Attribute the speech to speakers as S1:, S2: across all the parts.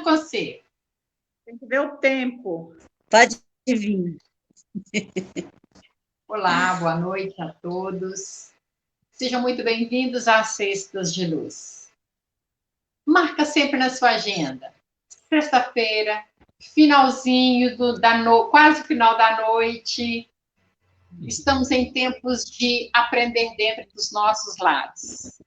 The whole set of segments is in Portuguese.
S1: com você.
S2: Tem que ver o tempo.
S3: Pode vir.
S1: Olá, boa noite a todos. Sejam muito bem-vindos às Cestas de Luz. Marca sempre na sua agenda. Sexta-feira, finalzinho quase final da noite. Estamos em tempos de aprender dentro dos nossos lares.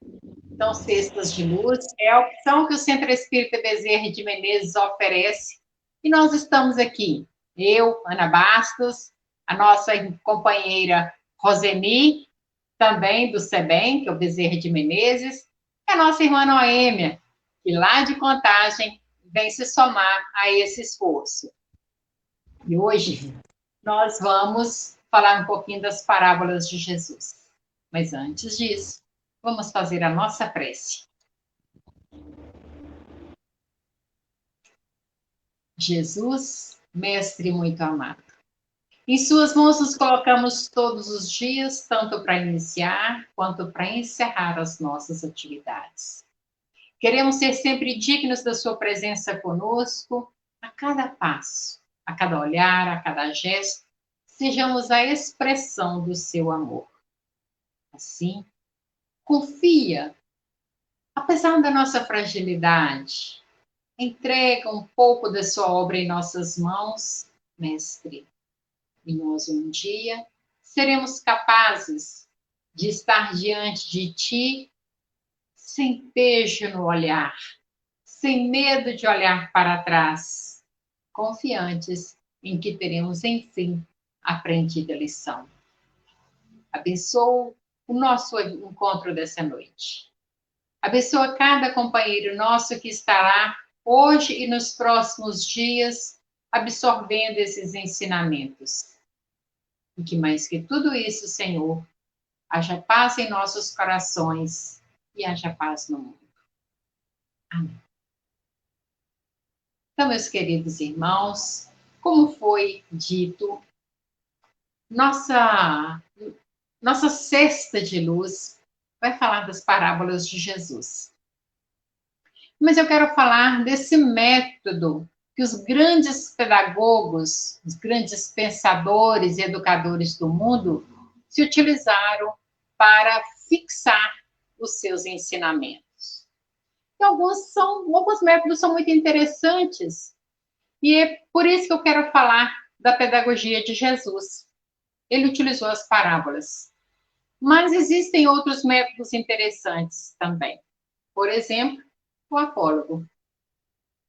S1: Então, Cestas de Luz é a opção que o Centro Espírita Bezerra de Menezes oferece. E nós estamos aqui, eu, Ana Bastos, a nossa companheira Roseni, também do SEBEM, que é o Bezerra de Menezes, e a nossa irmã Noêmia, que lá de Contagem vem se somar a esse esforço. E hoje nós vamos falar um pouquinho das parábolas de Jesus. Mas antes disso, vamos fazer a nossa prece. Jesus, Mestre muito amado, em suas mãos nos colocamos todos os dias, tanto para iniciar quanto para encerrar as nossas atividades. Queremos ser sempre dignos da sua presença conosco, a cada passo, a cada olhar, a cada gesto, sejamos a expressão do seu amor. Assim, confia, apesar da nossa fragilidade, entrega um pouco da sua obra em nossas mãos, Mestre. E nós um dia seremos capazes de estar diante de ti sem pejo no olhar, sem medo de olhar para trás, confiantes em que teremos, enfim, aprendido a lição. Abençoa o nosso encontro dessa noite. Abençoa cada companheiro nosso que estará hoje e nos próximos dias absorvendo esses ensinamentos. E que mais que tudo isso, Senhor, haja paz em nossos corações e haja paz no mundo. Amém. Então, meus queridos irmãos, como foi dito, nossa cesta de luz vai falar das parábolas de Jesus. Mas eu quero falar desse método que os grandes pedagogos, os grandes pensadores e educadores do mundo se utilizaram para fixar os seus ensinamentos. E alguns métodos são muito interessantes, e é por isso que eu quero falar da pedagogia de Jesus. Ele utilizou as parábolas. Mas existem outros métodos interessantes também. Por exemplo, o apólogo.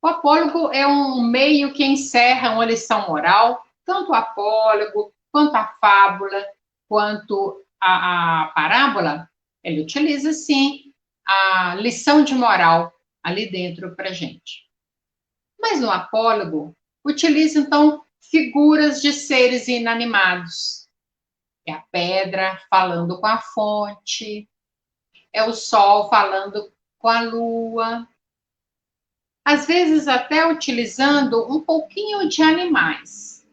S1: O apólogo é um meio que encerra uma lição moral, tanto o apólogo, quanto a fábula, quanto a parábola, ele utiliza, sim, a lição de moral ali dentro para a gente. Mas no apólogo, utiliza, então, figuras de seres inanimados. É a pedra falando com a fonte, é o sol falando com a lua, às vezes até utilizando um pouquinho de animais.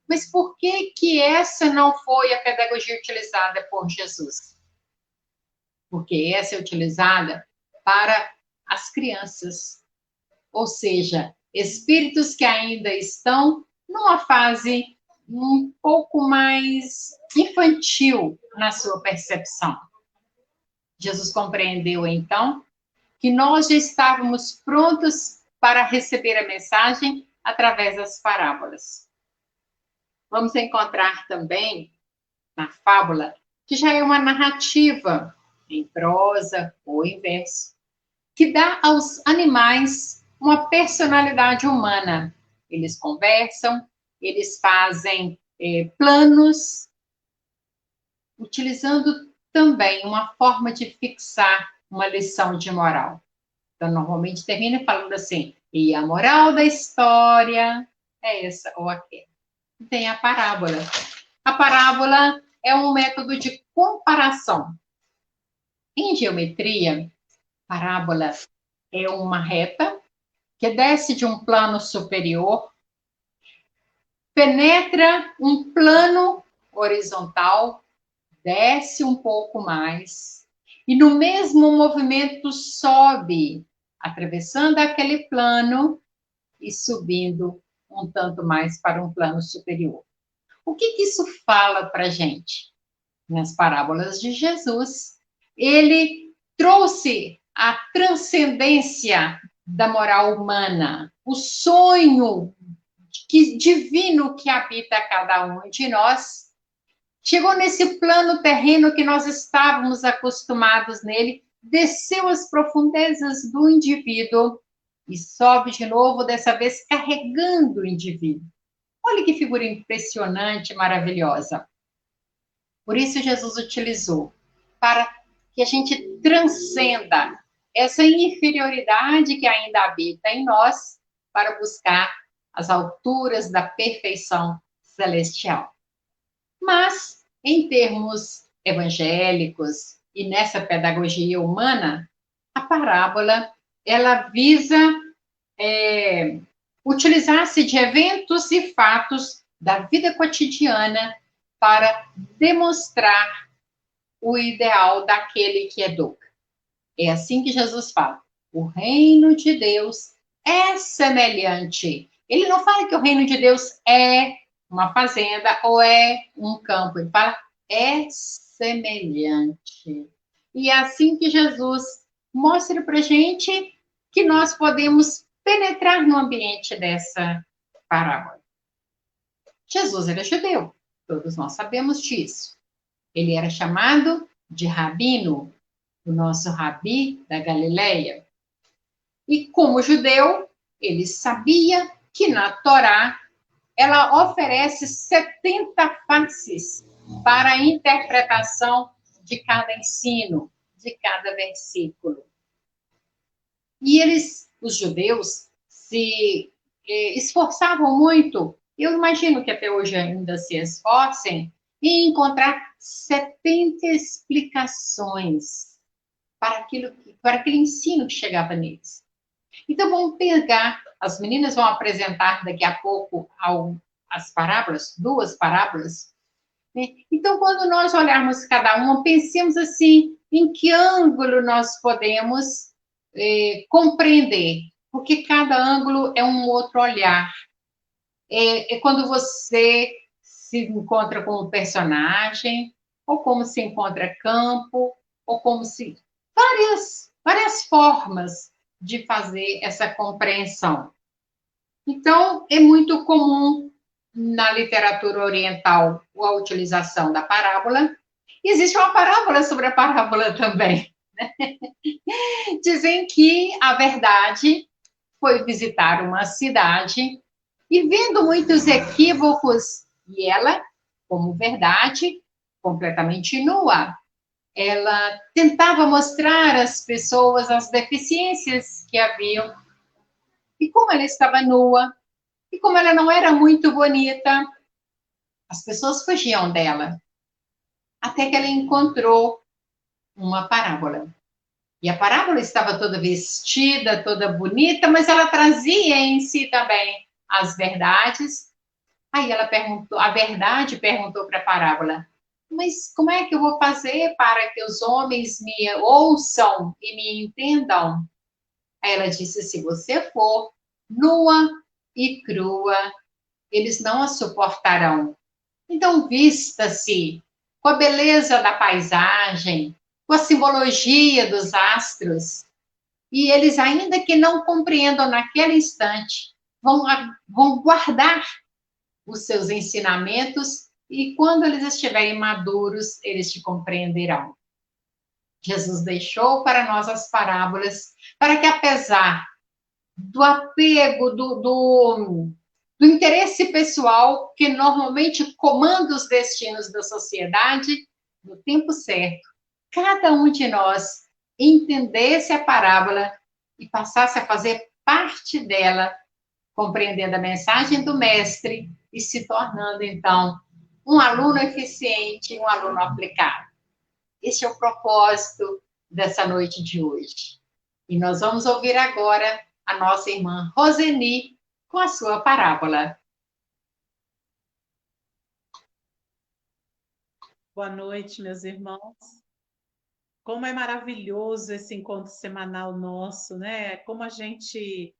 S1: Mas por que essa não foi a pedagogia utilizada por Jesus? Porque essa é utilizada para as crianças, ou seja, espíritos que ainda estão numa fase um pouco mais infantil na sua percepção. Jesus compreendeu, então, que nós já estávamos prontos para receber a mensagem através das parábolas. Vamos encontrar também na fábula, que já é uma narrativa em prosa ou em verso, que dá aos animais uma personalidade humana. Eles conversam, eles fazem planos, utilizando também uma forma de fixar uma lição de moral. Então, normalmente termina falando assim, e a moral da história é essa ou aquela. Tem a parábola. A parábola é um método de comparação. Em geometria, parábola é uma reta que desce de um plano superior, penetra um plano horizontal, desce um pouco mais, e no mesmo movimento sobe, atravessando aquele plano e subindo um tanto mais para um plano superior. O que isso fala para a gente? Nas parábolas de Jesus, ele trouxe a transcendência da moral humana, o sonho divino que habita cada um de nós. Chegou nesse plano terreno que nós estávamos acostumados nele, desceu as profundezas do indivíduo e sobe de novo, dessa vez carregando o indivíduo. Olha que figura impressionante, maravilhosa. Por isso Jesus utilizou, para que a gente transcenda essa inferioridade que ainda habita em nós, para buscar as alturas da perfeição celestial. Mas, em termos evangélicos e nessa pedagogia humana, a parábola, ela visa utilizar-se de eventos e fatos da vida cotidiana para demonstrar o ideal daquele que é dono. É assim que Jesus fala. O reino de Deus é semelhante. Ele não fala que o reino de Deus é uma fazenda ou é um campo. Ele fala é semelhante. E é assim que Jesus mostra para a gente que nós podemos penetrar no ambiente dessa parábola. Jesus era judeu, todos nós sabemos disso. Ele era chamado de Rabino, o nosso Rabi da Galileia. E como judeu, ele sabia que na Torá ela oferece 70 faces para a interpretação de cada ensino, de cada versículo. E eles, os judeus, se esforçavam muito, eu imagino que até hoje ainda se esforcem, em encontrar 70 explicações para aquele ensino que chegava neles. Então, vamos pegar, as meninas vão apresentar daqui a pouco as parábolas, 2 parábolas. Né? Então, quando nós olharmos cada uma, pensemos assim, em que ângulo nós podemos compreender, porque cada ângulo é um outro olhar. É quando você se encontra com um personagem, ou como se encontra campo, ou como se... várias formas de fazer essa compreensão. Então, é muito comum na literatura oriental a utilização da parábola. Existe uma parábola sobre a parábola também. Né? Dizem que a verdade foi visitar uma cidade e, vendo muitos equívocos, e ela, como verdade, completamente nua, ela tentava mostrar às pessoas as deficiências que haviam. E como ela estava nua, e como ela não era muito bonita, as pessoas fugiam dela. Até que ela encontrou uma parábola. E a parábola estava toda vestida, toda bonita, mas ela trazia em si também as verdades. Aí ela perguntou, a verdade perguntou para a parábola: mas como é que eu vou fazer para que os homens me ouçam e me entendam? Aí ela disse: se você for nua e crua, eles não a suportarão. Então, vista-se com a beleza da paisagem, com a simbologia dos astros, e eles, ainda que não compreendam naquele instante, vão guardar os seus ensinamentos, e quando eles estiverem maduros, eles te compreenderão. Jesus deixou para nós as parábolas, para que, apesar do apego, do interesse pessoal, que normalmente comanda os destinos da sociedade, no tempo certo, cada um de nós entendesse a parábola e passasse a fazer parte dela, compreendendo a mensagem do mestre e se tornando, então, um aluno eficiente, um aluno aplicado. Esse é o propósito dessa noite de hoje. E nós vamos ouvir agora a nossa irmã Roseni com a sua parábola.
S2: Boa noite, meus irmãos. Como é maravilhoso esse encontro semanal nosso, né? Como a gente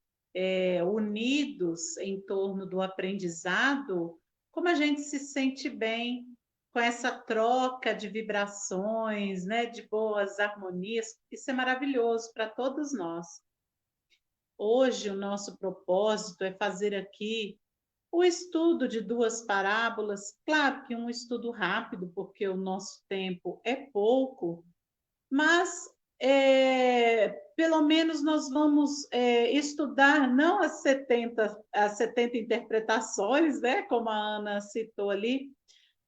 S2: unidos em torno do aprendizado, como a gente se sente bem com essa troca de vibrações, né, de boas harmonias. Isso é maravilhoso para todos nós. Hoje, o nosso propósito é fazer aqui o estudo de 2 parábolas. Claro que um estudo rápido, porque o nosso tempo é pouco, mas pelo menos nós vamos estudar não as 70 interpretações, né, como a Ana citou ali,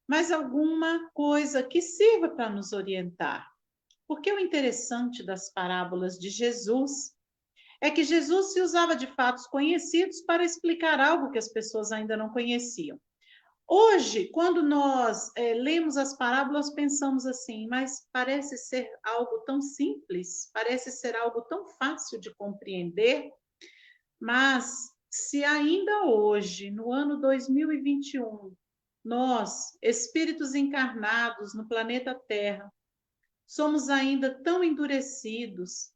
S2: mas alguma coisa que sirva para nos orientar. Porque o interessante das parábolas de Jesus é que Jesus se usava de fatos conhecidos para explicar algo que as pessoas ainda não conheciam. Hoje, quando nós lemos as parábolas, pensamos assim, mas parece ser algo tão simples, parece ser algo tão fácil de compreender, mas se ainda hoje, no ano 2021, nós, espíritos encarnados no planeta Terra, somos ainda tão endurecidos,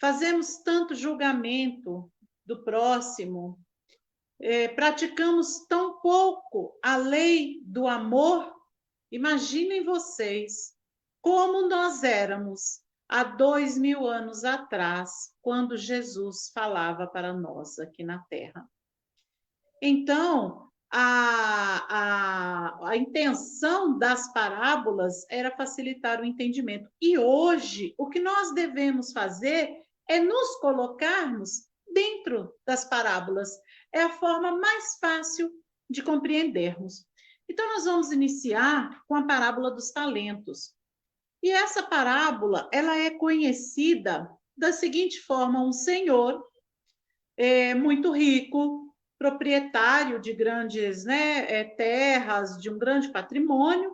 S2: fazemos tanto julgamento do próximo, praticamos tão pouco a lei do amor. Imaginem vocês como nós éramos há 2000 anos atrás, quando Jesus falava para nós aqui na Terra. Então, a intenção das parábolas era facilitar o entendimento. E hoje, o que nós devemos fazer é nos colocarmos dentro das parábolas. É a forma mais fácil de compreendermos. Então, nós vamos iniciar com a parábola dos talentos. E essa parábola, ela é conhecida da seguinte forma: um senhor muito rico, proprietário de grandes, né, terras, de um grande patrimônio,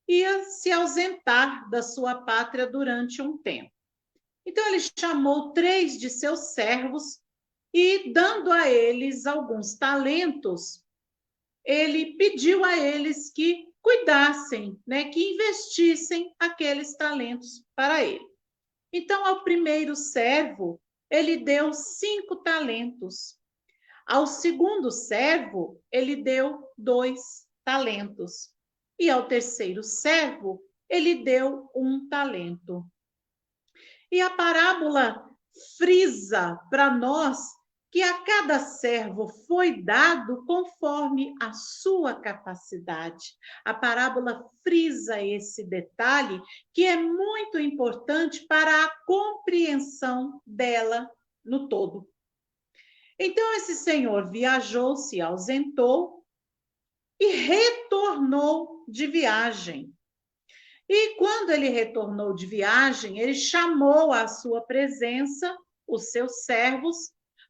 S2: ia se ausentar da sua pátria durante um tempo. Então, ele chamou 3 de seus servos e, dando a eles alguns talentos, ele pediu a eles que cuidassem, né, que investissem aqueles talentos para ele. Então, ao primeiro servo, ele deu 5 talentos. Ao segundo servo, ele deu 2 talentos. E ao terceiro servo, ele deu 1 talento. E a parábola frisa para nós que a cada servo foi dado conforme a sua capacidade. A parábola frisa esse detalhe que é muito importante para a compreensão dela no todo. Então, esse senhor viajou, se ausentou e retornou de viagem. E quando ele retornou de viagem, ele chamou à sua presença os seus servos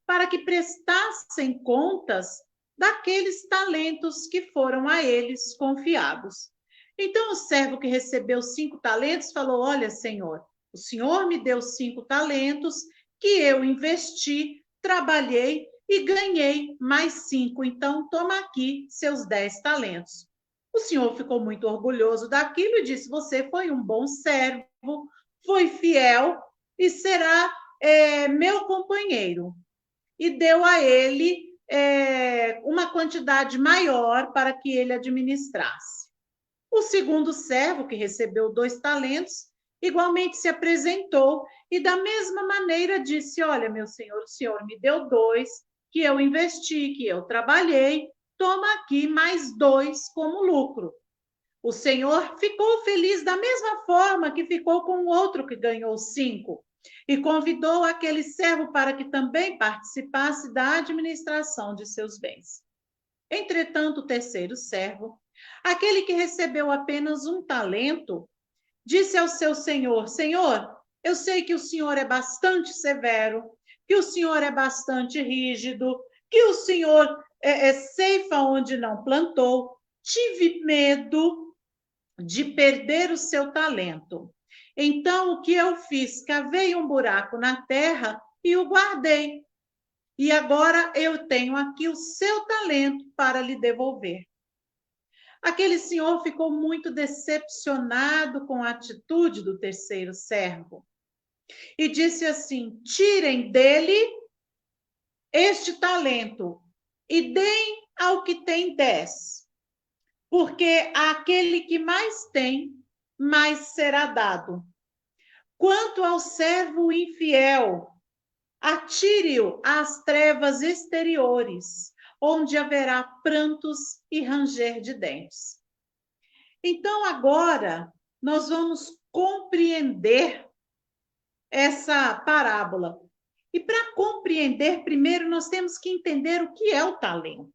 S2: para que prestassem contas daqueles talentos que foram a eles confiados. Então, o servo que recebeu 5 talentos falou: olha, senhor, o senhor me deu 5 talentos que eu investi, trabalhei e ganhei mais 5. Então, toma aqui seus 10 talentos. O senhor ficou muito orgulhoso daquilo e disse: você foi um bom servo, foi fiel e será meu companheiro. E deu a ele uma quantidade maior para que ele administrasse. O segundo servo, que recebeu 2 talentos, igualmente se apresentou e da mesma maneira disse: olha, meu senhor, o senhor me deu 2, que eu investi, que eu trabalhei, toma aqui mais 2 como lucro. O senhor ficou feliz da mesma forma que ficou com o outro que ganhou 5 e convidou aquele servo para que também participasse da administração de seus bens. Entretanto, o terceiro servo, aquele que recebeu apenas 1 talento, disse ao seu senhor: senhor, eu sei que o senhor é bastante severo, que o senhor é bastante rígido, que o senhor ceifa onde não plantou. Tive medo de perder o seu talento. Então, o que eu fiz? Cavei um buraco na terra e o guardei. E agora eu tenho aqui o seu talento para lhe devolver. Aquele senhor ficou muito decepcionado com a atitude do terceiro servo e disse assim: tirem dele este talento e deem ao que tem 10, porque àquele que mais tem, mais será dado. Quanto ao servo infiel, atire-o às trevas exteriores, onde haverá prantos e ranger de dentes. Então, agora, nós vamos compreender essa parábola. E para compreender, primeiro nós temos que entender o que é o talento.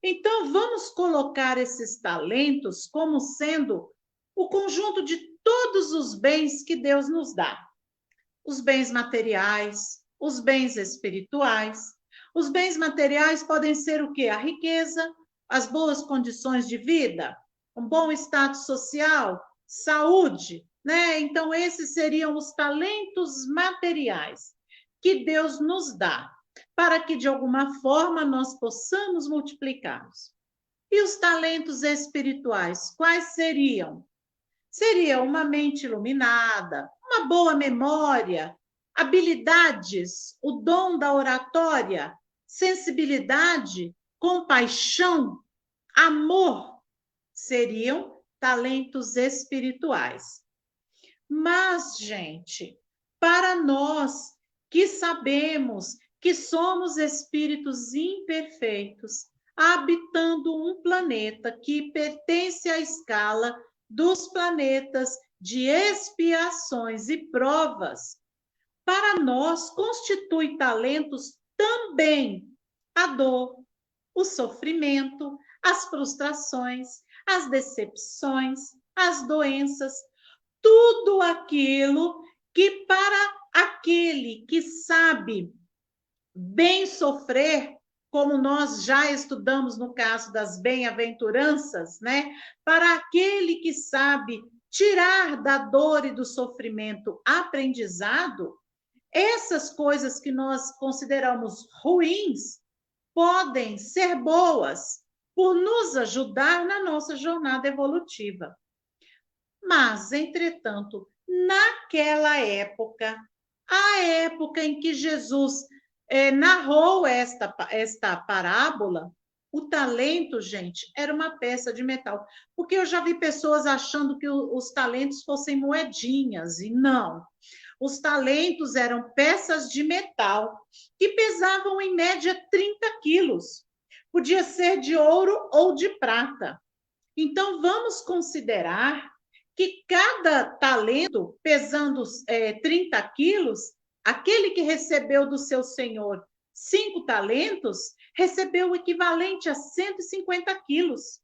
S2: Então, vamos colocar esses talentos como sendo o conjunto de todos os bens que Deus nos dá. Os bens materiais, os bens espirituais. Os bens materiais podem ser o quê? A riqueza, as boas condições de vida, um bom status social, saúde, né? Então, esses seriam os talentos materiais que Deus nos dá, para que, de alguma forma, nós possamos multiplicá-los. E os talentos espirituais, quais seriam? Seria uma mente iluminada, uma boa memória, habilidades, o dom da oratória, sensibilidade, compaixão, amor, seriam talentos espirituais. Mas, gente, para nós que sabemos que somos espíritos imperfeitos, habitando um planeta que pertence à escala dos planetas de expiações e provas, para nós constitui talentos também a dor, o sofrimento, as frustrações, as decepções, as doenças, tudo aquilo que para aquele que sabe bem sofrer, como nós já estudamos no caso das bem-aventuranças, né? Para aquele que sabe tirar da dor e do sofrimento aprendizado, essas coisas que nós consideramos ruins podem ser boas por nos ajudar na nossa jornada evolutiva. Mas, entretanto, naquela época, a época em que Jesus narrou esta parábola, o talento, gente, era uma peça de metal. Porque eu já vi pessoas achando que os talentos fossem moedinhas, e não. Os talentos eram peças de metal que pesavam, em média, 30 quilos. Podia ser de ouro ou de prata. Então, vamos considerar que cada talento, pesando 30 quilos, aquele que recebeu do seu senhor 5 talentos, recebeu o equivalente a 150 quilos.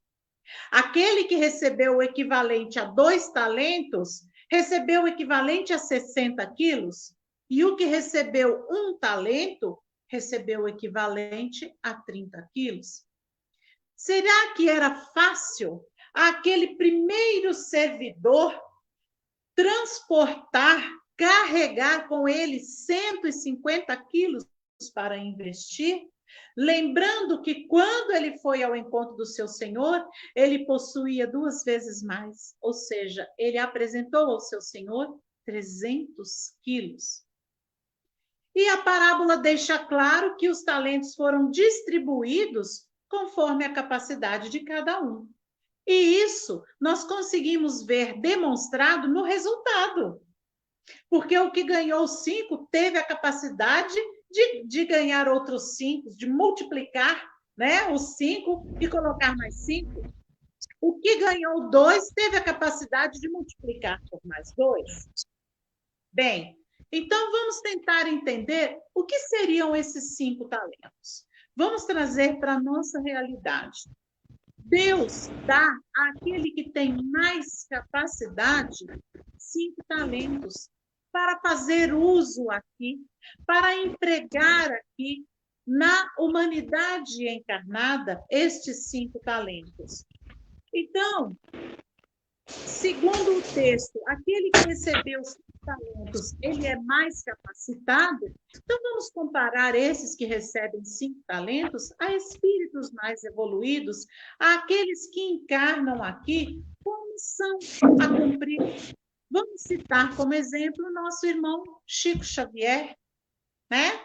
S2: Aquele que recebeu o equivalente a 2 talentos, recebeu o equivalente a 60 quilos. E o que recebeu 1 talento, recebeu o equivalente a 30 quilos. Será que era fácil aquele primeiro servidor transportar, carregar com ele 150 quilos para investir? Lembrando que quando ele foi ao encontro do seu senhor, ele possuía 2 vezes mais, ou seja, ele apresentou ao seu senhor 300 quilos. E a parábola deixa claro que os talentos foram distribuídos conforme a capacidade de cada um. E isso nós conseguimos ver demonstrado no resultado. Porque o que ganhou 5 teve a capacidade de ganhar outros 5, de multiplicar, né, os 5 e colocar mais 5. O que ganhou 2 teve a capacidade de multiplicar por mais 2. Bem, então vamos tentar entender o que seriam esses 5 talentos. Vamos trazer para a nossa realidade. Deus dá àquele que tem mais capacidade 5 talentos para fazer uso aqui, para empregar aqui na humanidade encarnada estes 5 talentos. Então, segundo o texto, aquele que recebeu 5 talentos, ele é mais capacitado. Então, vamos comparar esses que recebem 5 talentos a espíritos mais evoluídos, àqueles que encarnam aqui com missão a cumprir. Vamos citar como exemplo o nosso irmão Chico Xavier, né?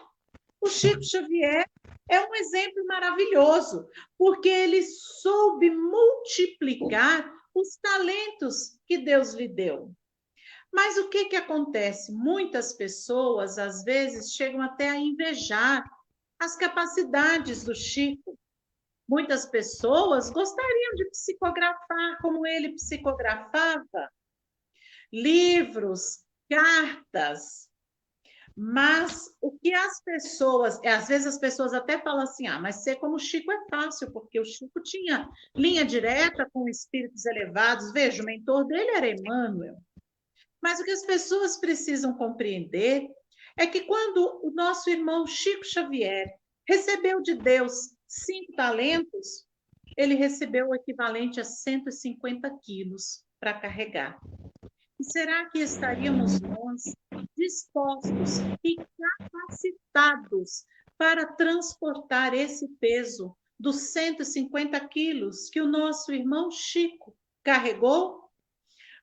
S2: O Chico Xavier é um exemplo maravilhoso, porque ele soube multiplicar os talentos que Deus lhe deu. Mas o que acontece? Muitas pessoas, às vezes, chegam até a invejar as capacidades do Chico. Muitas pessoas gostariam de psicografar como ele psicografava, livros, cartas. Mas o que as pessoas, às vezes as pessoas até falam assim, mas ser como o Chico é fácil, porque o Chico tinha linha direta com espíritos elevados. Veja, o mentor dele era Emmanuel. Mas o que as pessoas precisam compreender é que quando o nosso irmão Chico Xavier recebeu de Deus 5 talentos, ele recebeu o equivalente a 150 quilos para carregar. E será que estaríamos nós dispostos e capacitados para transportar esse peso dos 150 quilos que o nosso irmão Chico carregou?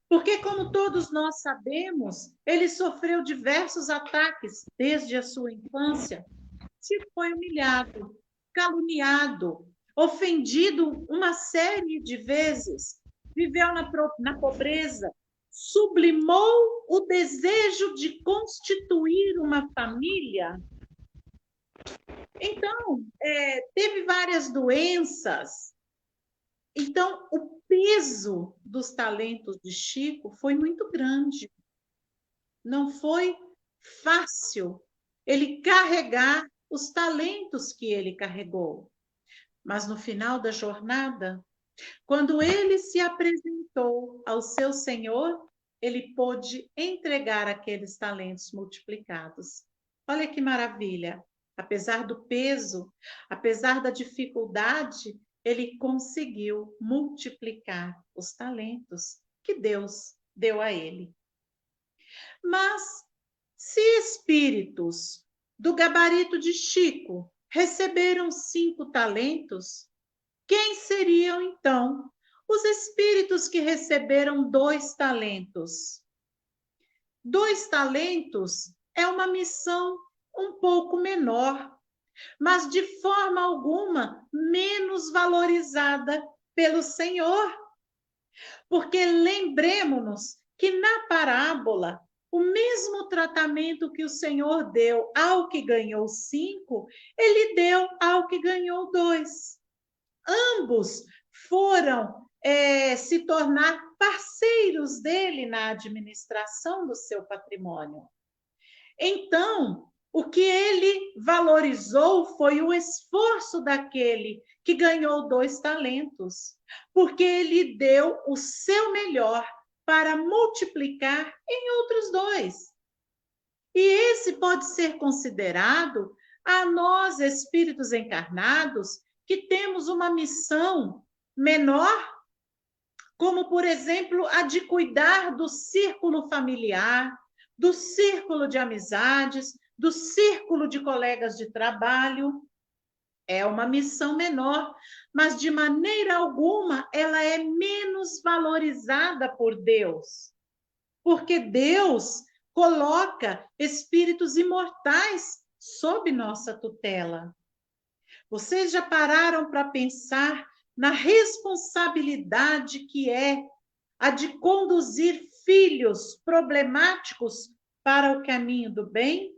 S2: Porque, como todos nós sabemos, ele sofreu diversos ataques desde a sua infância. Chico foi humilhado, caluniado, ofendido uma série de vezes, viveu na pobreza, sublimou o desejo de constituir uma família. Então, teve várias doenças. Então, o peso dos talentos de Chico foi muito grande. Não foi fácil ele carregar os talentos que ele carregou. Mas no final da jornada, quando ele se apresentou ao seu Senhor, ele pôde entregar aqueles talentos multiplicados. Olha que maravilha! Apesar do peso, apesar da dificuldade, ele conseguiu multiplicar os talentos que Deus deu a ele. Mas se espíritos do gabarito de Chico receberam 5 talentos, quem seriam então os espíritos que receberam 2 talentos? 2 talentos é uma missão um pouco menor, mas de forma alguma menos valorizada pelo Senhor. Porque lembremos-nos que na parábola, o mesmo tratamento que o Senhor deu ao que ganhou 5, ele deu ao que ganhou 2. Ambos foram se tornar parceiros dele na administração do seu patrimônio. Então, o que ele valorizou foi o esforço daquele que ganhou 2 talentos, porque ele deu o seu melhor para multiplicar em outros 2. E esse pode ser considerado a nós, espíritos encarnados, que temos uma missão menor, como, por exemplo, a de cuidar do círculo familiar, do círculo de amizades, do círculo de colegas de trabalho. É uma missão menor, mas de maneira alguma ela é menos valorizada por Deus. Porque Deus coloca espíritos imortais sob nossa tutela. Vocês já pararam para pensar na responsabilidade que é a de conduzir filhos problemáticos para o caminho do bem?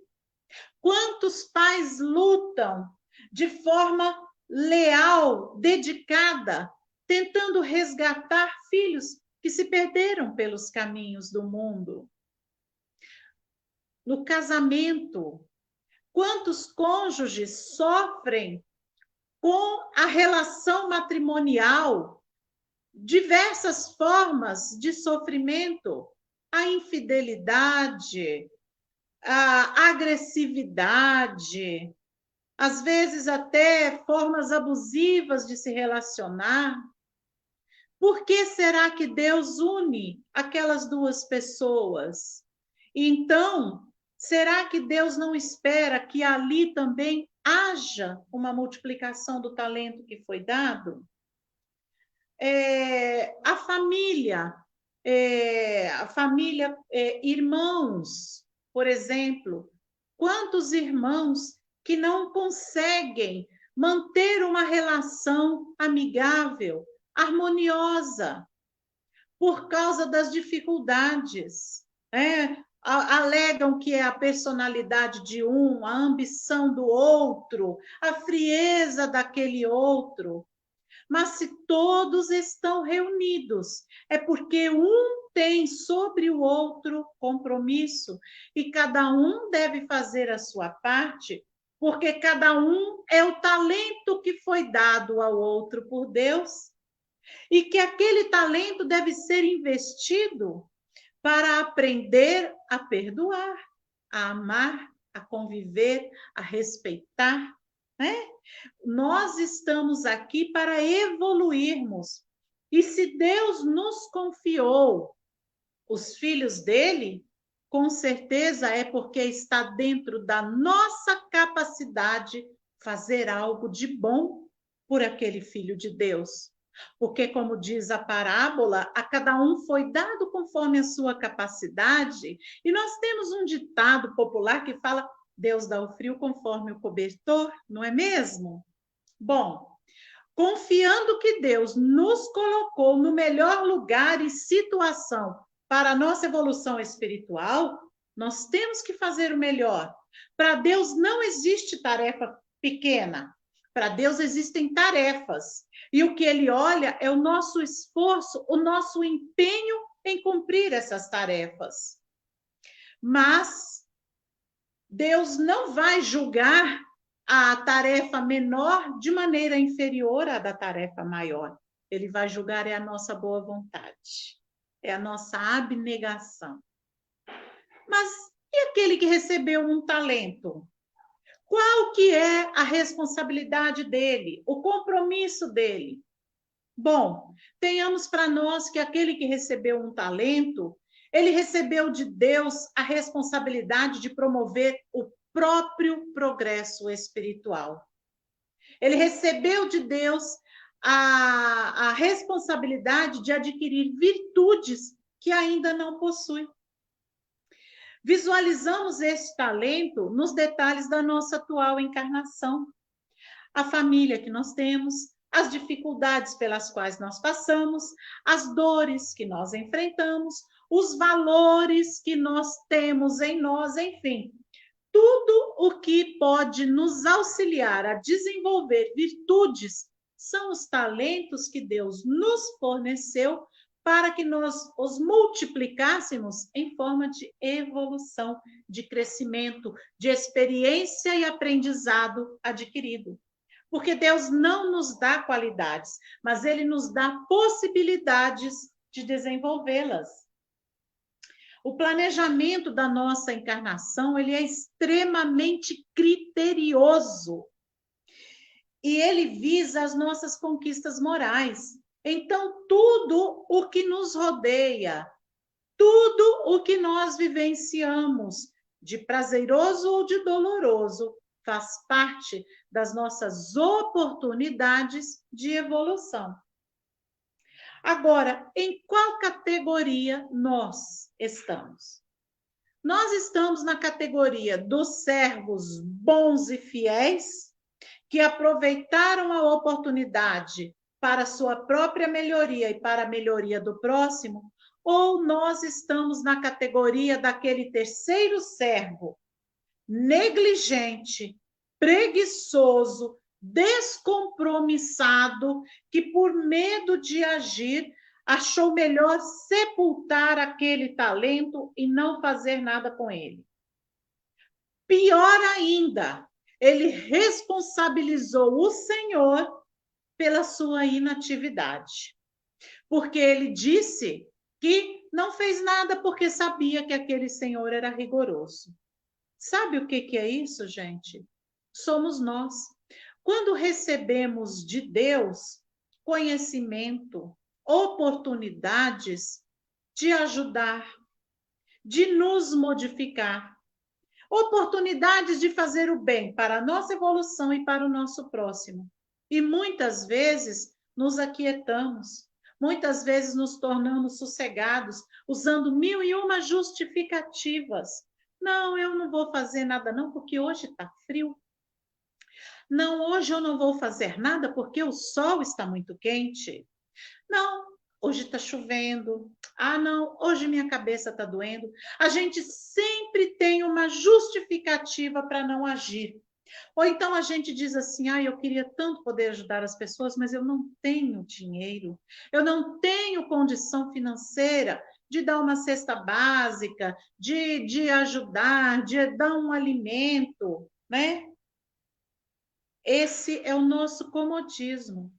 S2: Quantos pais lutam de forma leal, dedicada, tentando resgatar filhos que se perderam pelos caminhos do mundo? No casamento, quantos cônjuges sofrem com a relação matrimonial, diversas formas de sofrimento, a infidelidade, a agressividade, às vezes até formas abusivas de se relacionar. Por que será que Deus une aquelas 2 pessoas? Então, será que Deus não espera que ali também haja uma multiplicação do talento que foi dado? A família, irmãos, por exemplo, quantos irmãos que não conseguem manter uma relação amigável, harmoniosa, por causa das dificuldades. Alegam que é a personalidade de um, a ambição do outro, a frieza daquele outro. Mas se todos estão reunidos, é porque um tem sobre o outro compromisso e cada um deve fazer a sua parte, porque cada um é o talento que foi dado ao outro por Deus e que aquele talento deve ser investido para aprender a perdoar, a amar, a conviver, a respeitar, né? Nós estamos aqui para evoluirmos. E se Deus nos confiou os filhos dele, com certeza é porque está dentro da nossa capacidade fazer algo de bom por aquele filho de Deus. Porque, como diz a parábola, a cada um foi dado conforme a sua capacidade. E nós temos um ditado popular que fala: Deus dá o frio conforme o cobertor, não é mesmo? Bom, confiando que Deus nos colocou no melhor lugar e situação para a nossa evolução espiritual, nós temos que fazer o melhor. Para Deus não existe tarefa pequena. Para Deus existem tarefas. E o que ele olha é o nosso esforço, o nosso empenho em cumprir essas tarefas. Mas Deus não vai julgar a tarefa menor de maneira inferior à da tarefa maior. Ele vai julgar a nossa boa vontade, é a nossa abnegação. Mas e aquele que recebeu um talento? Qual que é a responsabilidade dele, o compromisso dele? Bom, tenhamos para nós que aquele que recebeu um talento, ele recebeu de Deus a responsabilidade de promover o próprio progresso espiritual. Ele recebeu de Deus a responsabilidade de adquirir virtudes que ainda não possui. Visualizamos esse talento nos detalhes da nossa atual encarnação. A família que nós temos, as dificuldades pelas quais nós passamos, as dores que nós enfrentamos, os valores que nós temos em nós, enfim, tudo o que pode nos auxiliar a desenvolver virtudes são os talentos que Deus nos forneceu para que nós os multiplicássemos em forma de evolução, de crescimento, de experiência e aprendizado adquirido. Porque Deus não nos dá qualidades, mas Ele nos dá possibilidades de desenvolvê-las. O planejamento da nossa encarnação, ele é extremamente criterioso. E ele visa as nossas conquistas morais. Então, tudo o que nos rodeia, tudo o que nós vivenciamos, de prazeroso ou de doloroso, faz parte das nossas oportunidades de evolução. Agora, em qual categoria nós estamos? Nós estamos na categoria dos servos bons e fiéis, que aproveitaram a oportunidade para sua própria melhoria e para a melhoria do próximo, ou nós estamos na categoria daquele terceiro servo, negligente, preguiçoso, descompromissado, que por medo de agir, achou melhor sepultar aquele talento e não fazer nada com ele. Pior ainda, ele responsabilizou o Senhor pela sua inatividade. Porque ele disse que não fez nada porque sabia que aquele Senhor era rigoroso. Sabe o que é isso, gente? Somos nós. Quando recebemos de Deus conhecimento, oportunidades de ajudar, de nos modificar, oportunidades de fazer o bem para a nossa evolução e para o nosso próximo. E muitas vezes nos aquietamos, muitas vezes nos tornamos sossegados, usando 1001 justificativas. Não, eu não vou fazer nada não, porque hoje está frio. Não, hoje eu não vou fazer nada porque o sol está muito quente. Não, hoje está chovendo. Ah, não, hoje minha cabeça está doendo. A gente sempre tem uma justificativa para não agir. Ou então a gente diz assim: ah, eu queria tanto poder ajudar as pessoas, mas eu não tenho dinheiro, eu não tenho condição financeira de dar uma cesta básica, de ajudar, de dar um alimento, né? Esse é o nosso comodismo.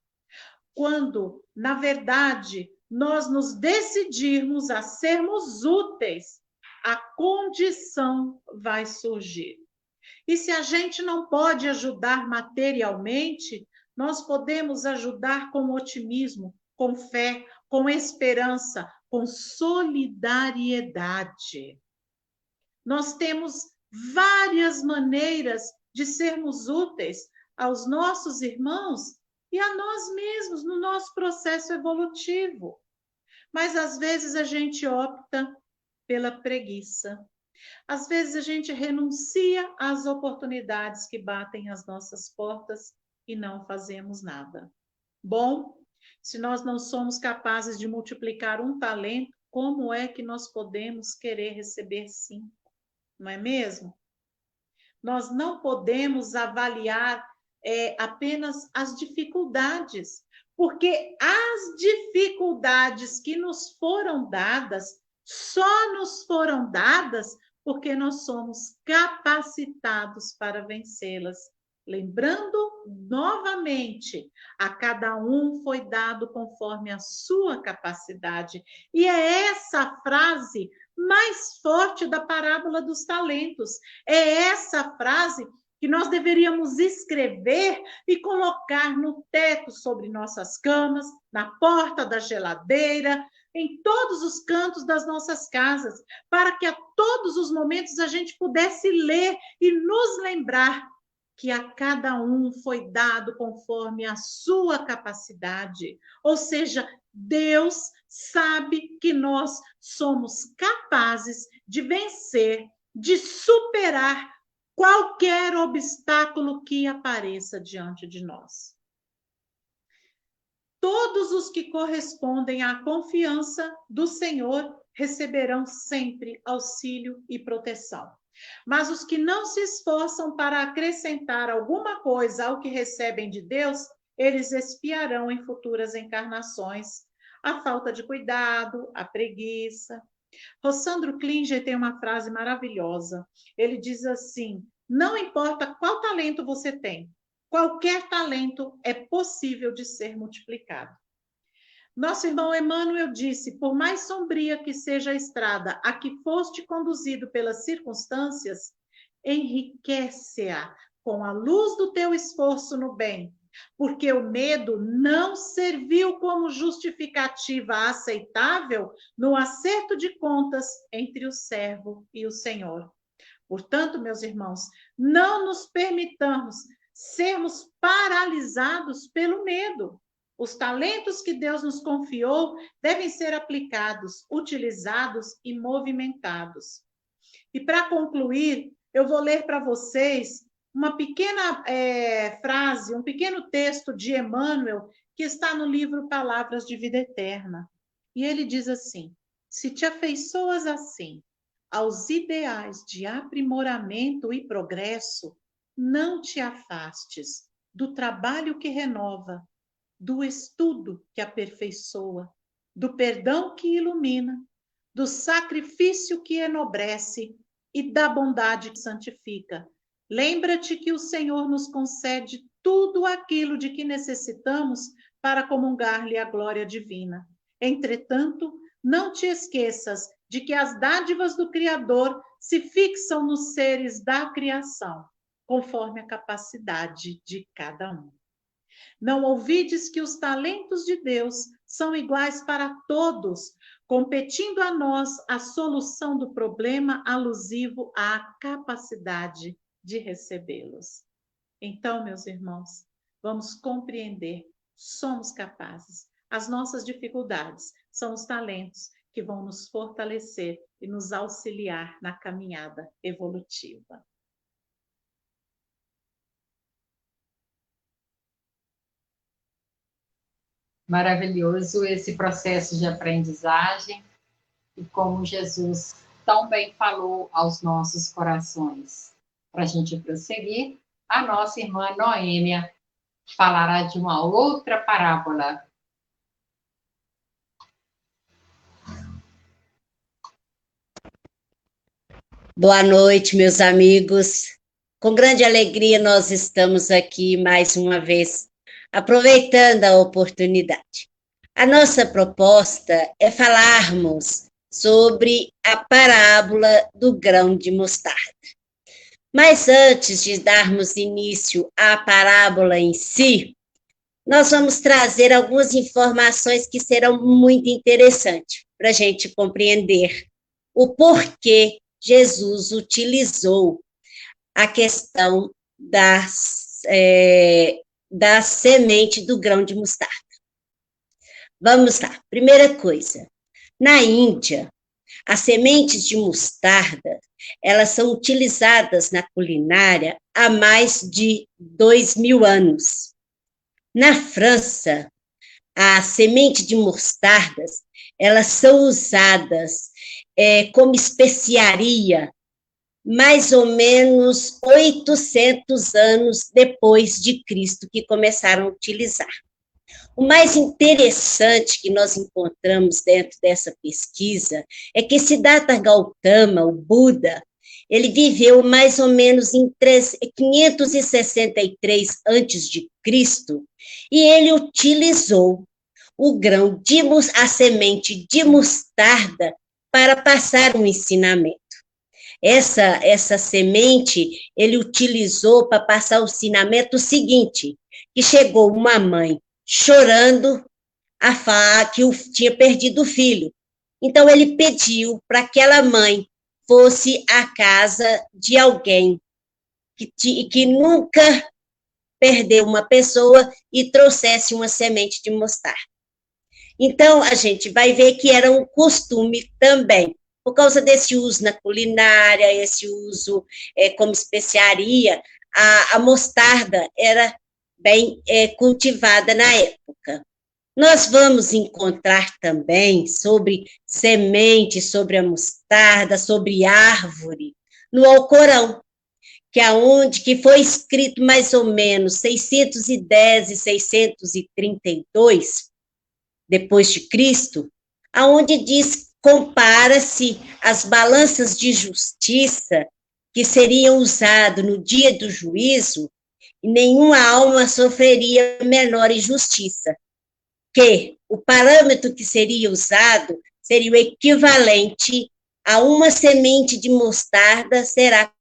S2: Quando, na verdade, nós nos decidirmos a sermos úteis, a condição vai surgir. E se a gente não pode ajudar materialmente, nós podemos ajudar com otimismo, com fé, com esperança, com solidariedade. Nós temos várias maneiras de sermos úteis aos nossos irmãos e a nós mesmos no nosso processo evolutivo. Mas às vezes a gente opta pela preguiça. Às vezes a gente renuncia às oportunidades que batem às nossas portas e não fazemos nada. Bom, se nós não somos capazes de multiplicar um talento, como é que nós podemos querer receber cinco? Não é mesmo? Nós não podemos avaliar apenas as dificuldades, porque as dificuldades que nos foram dadas só nos foram dadas porque nós somos capacitados para vencê-las. Lembrando novamente, a cada um foi dado conforme a sua capacidade. E é essa frase mais forte da parábola dos talentos. É essa frase que nós deveríamos escrever e colocar no teto sobre nossas camas, na porta da geladeira, em todos os cantos das nossas casas, para que a todos os momentos a gente pudesse ler e nos lembrar que a cada um foi dado conforme a sua capacidade. Ou seja, Deus sabe que nós somos capazes de vencer, de superar qualquer obstáculo que apareça diante de nós. Todos os que correspondem à confiança do Senhor receberão sempre auxílio e proteção. Mas os que não se esforçam para acrescentar alguma coisa ao que recebem de Deus, eles expiarão em futuras encarnações a falta de cuidado, a preguiça. Rossandro Klinger tem uma frase maravilhosa. Ele diz assim: não importa qual talento você tem, qualquer talento é possível de ser multiplicado. Nosso irmão Emmanuel disse: por mais sombria que seja a estrada a que foste conduzido pelas circunstâncias, enriquece-a com a luz do teu esforço no bem, porque o medo não serviu como justificativa aceitável no acerto de contas entre o servo e o Senhor. Portanto, meus irmãos, não nos permitamos sermos paralisados pelo medo. Os talentos que Deus nos confiou devem ser aplicados, utilizados e movimentados. E para concluir, eu vou ler para vocês uma pequena frase, um pequeno texto de Emmanuel, que está no livro Palavras de Vida Eterna. E ele diz assim: se te afeiçoas assim aos ideais de aprimoramento e progresso, não te afastes do trabalho que renova, do estudo que aperfeiçoa, do perdão que ilumina, do sacrifício que enobrece e da bondade que santifica. Lembra-te que o Senhor nos concede tudo aquilo de que necessitamos para comungar-lhe a glória divina. Entretanto, não te esqueças de que as dádivas do Criador se fixam nos seres da criação, conforme a capacidade de cada um. Não ouvides que os talentos de Deus são iguais para todos, competindo a nós a solução do problema alusivo à capacidade de recebê-los. Então, meus irmãos, vamos compreender, somos capazes. As nossas dificuldades são os talentos que vão nos fortalecer e nos auxiliar na caminhada evolutiva.
S1: Maravilhoso esse processo de aprendizagem e como Jesus tão bem falou aos nossos corações. Para a gente prosseguir, a nossa irmã Noêmia falará de uma outra parábola.
S3: Boa noite, meus amigos. Com grande alegria nós estamos aqui mais uma vez, aproveitando a oportunidade. A nossa proposta é falarmos sobre a parábola do grão de mostarda. Mas antes de darmos início à parábola em si, nós vamos trazer algumas informações que serão muito interessantes para a gente compreender o porquê Jesus utilizou a questão da semente do grão de mostarda. Vamos lá. Primeira coisa, na Índia, as sementes de mostarda, elas são utilizadas na culinária há mais de 2.000 anos. Na França, a semente de mostardas, elas são usadas como especiaria mais ou menos 800 anos depois de Cristo, que começaram a utilizar. O mais interessante que nós encontramos dentro dessa pesquisa é que Siddhartha Gautama, o Buda, ele viveu mais ou menos em 563 a.C., e ele utilizou a semente de mostarda para passar um ensinamento. Essa semente ele utilizou para passar o ensinamento seguinte, que chegou uma mãe chorando a falar que tinha perdido o filho. Então ele pediu para que aquela mãe fosse à casa de alguém que nunca perdeu uma pessoa e trouxesse uma semente de mostarda. Então, a gente vai ver que era um costume também, por causa desse uso na culinária, esse uso como especiaria, a mostarda era bem cultivada na época. Nós vamos encontrar também sobre semente, sobre a mostarda, sobre árvore, no Alcorão, que foi escrito mais ou menos 610 e 632 depois de Cristo, aonde diz, compara-se as balanças de justiça que seriam usadas no dia do juízo, e nenhuma alma sofreria menor injustiça, que o parâmetro que seria usado seria o equivalente a uma semente de mostarda será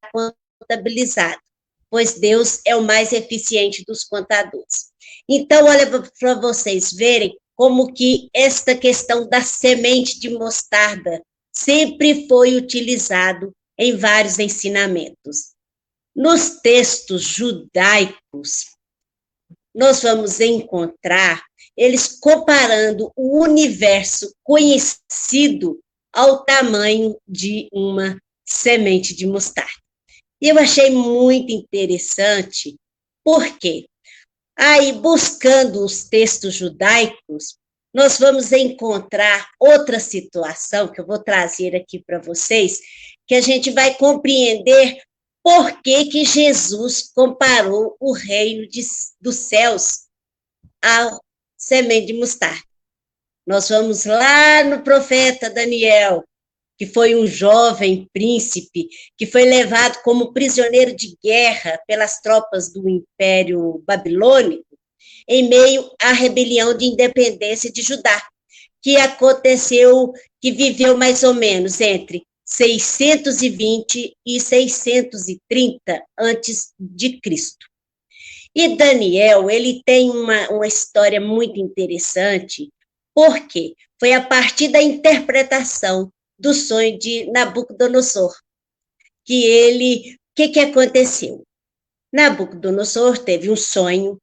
S3: contabilizado, pois Deus é o mais eficiente dos contadores. Então, olha para vocês verem como que esta questão da semente de mostarda sempre foi utilizado em vários ensinamentos. Nos textos judaicos, nós vamos encontrar eles comparando o universo conhecido ao tamanho de uma semente de mostarda. E eu achei muito interessante, porque aí, buscando os textos judaicos, nós vamos encontrar outra situação que eu vou trazer aqui para vocês, que a gente vai compreender por que Jesus comparou o reino dos céus ao semente de mostarda. Nós vamos lá no profeta Daniel, que foi um jovem príncipe, que foi levado como prisioneiro de guerra pelas tropas do Império Babilônico, em meio à rebelião de independência de Judá, que viveu mais ou menos entre 620 e 630 antes de Cristo. E Daniel, ele tem uma história muito interessante, porque foi a partir da interpretação do sonho de Nabucodonosor, o que aconteceu? Nabucodonosor teve um sonho,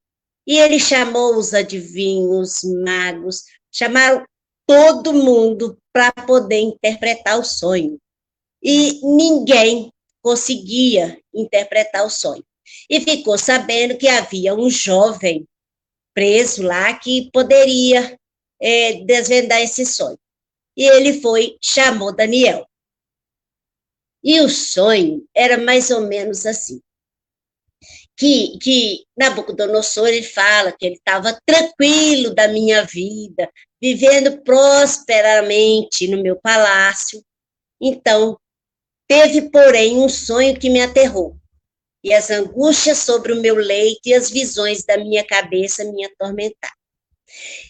S3: e ele chamou os adivinhos, os magos, chamaram todo mundo para poder interpretar o sonho. E ninguém conseguia interpretar o sonho. E ficou sabendo que havia um jovem preso lá que poderia desvendar esse sonho. E ele chamou Daniel. E o sonho era mais ou menos assim, que Nabucodonosor, ele fala que ele estava tranquilo da minha vida, vivendo prosperamente no meu palácio. Então, teve, porém, um sonho que me aterrou, e as angústias sobre o meu leito e as visões da minha cabeça me atormentaram.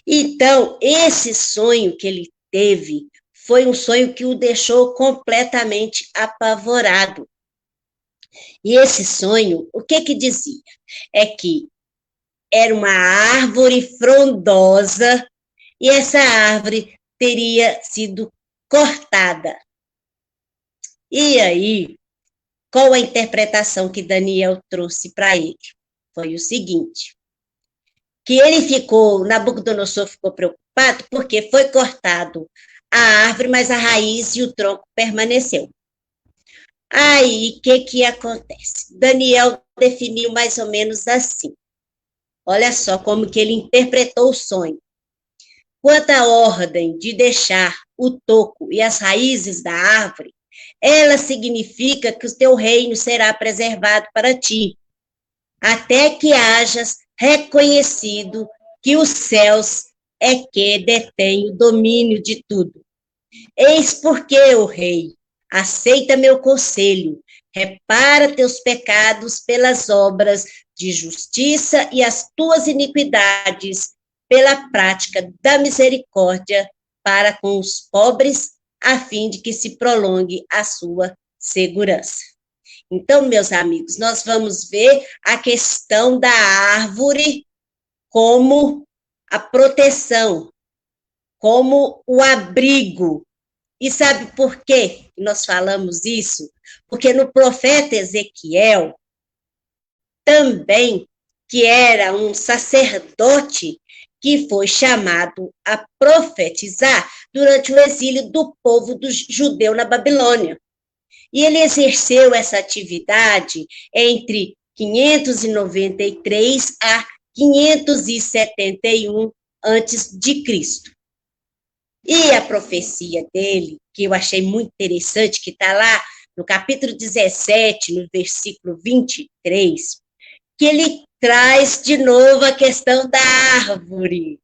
S3: Então, esse sonho que ele teve foi um sonho que o deixou completamente apavorado. E esse sonho, o que dizia? É que era uma árvore frondosa e essa árvore teria sido cortada. E aí, qual a interpretação que Daniel trouxe para ele? Foi o seguinte, que Nabucodonosor ficou preocupado porque foi cortado a árvore, mas a raiz e o tronco permaneceu. Aí, o que acontece? Daniel definiu mais ou menos assim. Olha só como que ele interpretou o sonho. Quanto à ordem de deixar o toco e as raízes da árvore, ela significa que o teu reino será preservado para ti, até que hajas reconhecido que os céus é que detém o domínio de tudo. Eis porque, ó rei, aceita meu conselho, repara teus pecados pelas obras de justiça e as tuas iniquidades pela prática da misericórdia para com os pobres, a fim de que se prolongue a sua segurança. Então, meus amigos, nós vamos ver a questão da árvore como a proteção, como o abrigo. E sabe por quê nós falamos isso? Porque no profeta Ezequiel, também, que era um sacerdote que foi chamado a profetizar durante o exílio do povo judeu na Babilônia. E ele exerceu essa atividade entre 593 a 571 a.C. E a profecia dele, que eu achei muito interessante, que está lá no capítulo 17, no versículo 23, que ele traz de novo a questão da árvore.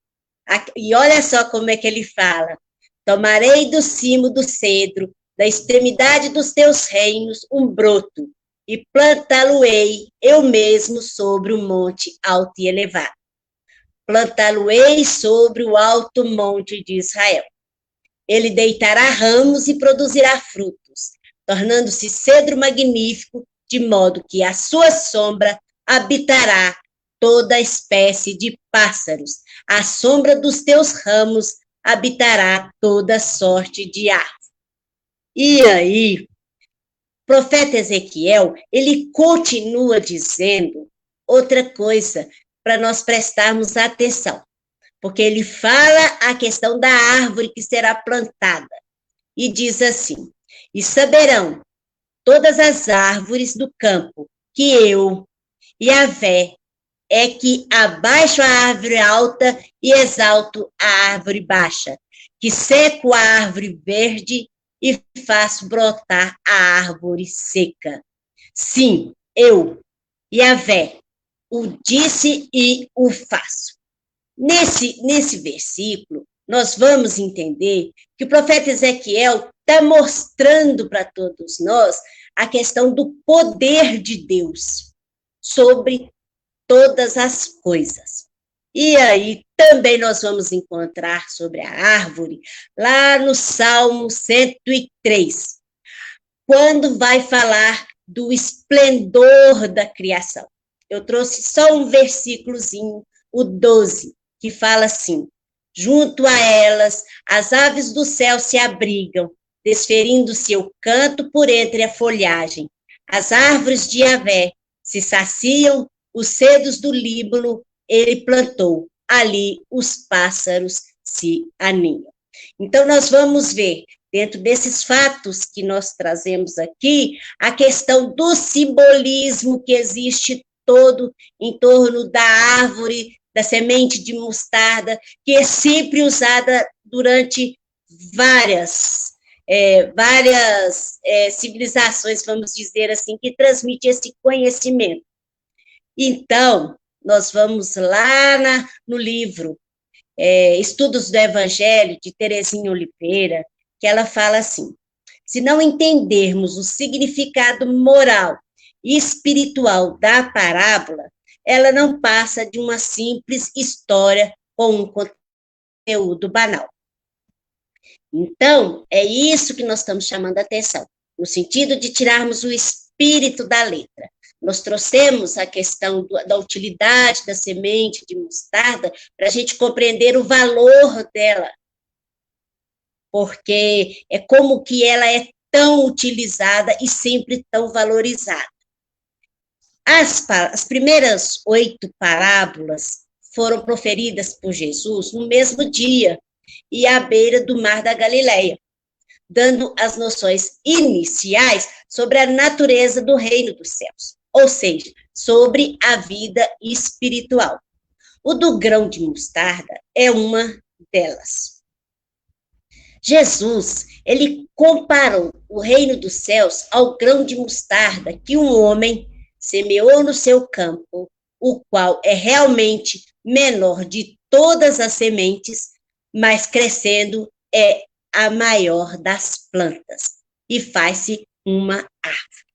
S3: E olha só como é que ele fala: tomarei do cimo do cedro, da extremidade dos teus reinos, um broto, e plantá-lo-ei eu mesmo sobre o monte alto e elevado. Plantá-lo-ei sobre o alto monte de Israel. Ele deitará ramos e produzirá frutos, tornando-se cedro magnífico, de modo que a sua sombra habitará toda espécie de pássaros. À sombra dos teus ramos habitará toda sorte de árvore. E aí, o profeta Ezequiel, ele continua dizendo outra coisa para nós prestarmos atenção, porque ele fala a questão da árvore que será plantada, e diz assim: e saberão todas as árvores do campo que eu, Yahvé, é que abaixo a árvore alta e exalto a árvore baixa, que seco a árvore verde e faço brotar a árvore seca. Sim, eu, Yahvé, o disse e o faço. Nesse versículo, nós vamos entender que o profeta Ezequiel está mostrando para todos nós a questão do poder de Deus sobre todas as coisas. E aí também nós vamos encontrar sobre a árvore, lá no Salmo 103, quando vai falar do esplendor da criação. Eu trouxe só um versículozinho, o 12, que fala assim: junto a elas, as aves do céu se abrigam, desferindo seu canto por entre a folhagem. As árvores de Yahvé se saciam, os cedros do Líbano ele plantou, ali os pássaros se aninham. Então, nós vamos ver, dentro desses fatos que nós trazemos aqui, a questão do simbolismo que existe todo em torno da árvore da semente de mostarda, que é sempre usada durante várias civilizações, vamos dizer assim, que transmite esse conhecimento. Então, nós vamos lá no livro Estudos do Evangelho, de Terezinha Oliveira, que ela fala assim: se não entendermos o significado moral e espiritual da parábola, ela não passa de uma simples história com um conteúdo banal. Então, é isso que nós estamos chamando a atenção, no sentido de tirarmos o espírito da letra. Nós trouxemos a questão da utilidade da semente de mostarda para a gente compreender o valor dela, porque é como que ela é tão utilizada e sempre tão valorizada. As primeiras 8 parábolas foram proferidas por Jesus no mesmo dia e à beira do Mar da Galileia, dando as noções iniciais sobre a natureza do reino dos céus, ou seja, sobre a vida espiritual. O do grão de mostarda é uma delas. Jesus, ele comparou o reino dos céus ao grão de mostarda que um homem semeou no seu campo, o qual é realmente menor de todas as sementes, mas crescendo é a maior das plantas, e faz-se uma árvore.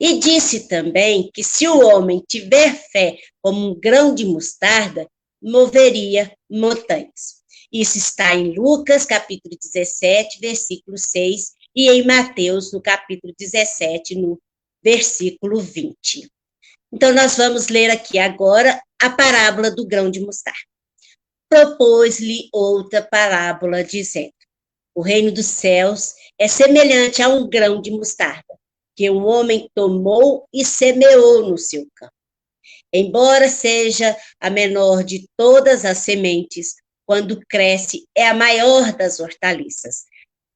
S3: E disse também que se o homem tiver fé como um grão de mostarda, moveria montanhas. Isso está em Lucas, capítulo 17, versículo 6, e em Mateus, no capítulo 17, no versículo 20. Então, nós vamos ler aqui agora a parábola do grão de mostarda. Propôs-lhe outra parábola, dizendo: o reino dos céus é semelhante a um grão de mostarda, que um homem tomou e semeou no seu campo. Embora seja a menor de todas as sementes, quando cresce é a maior das hortaliças.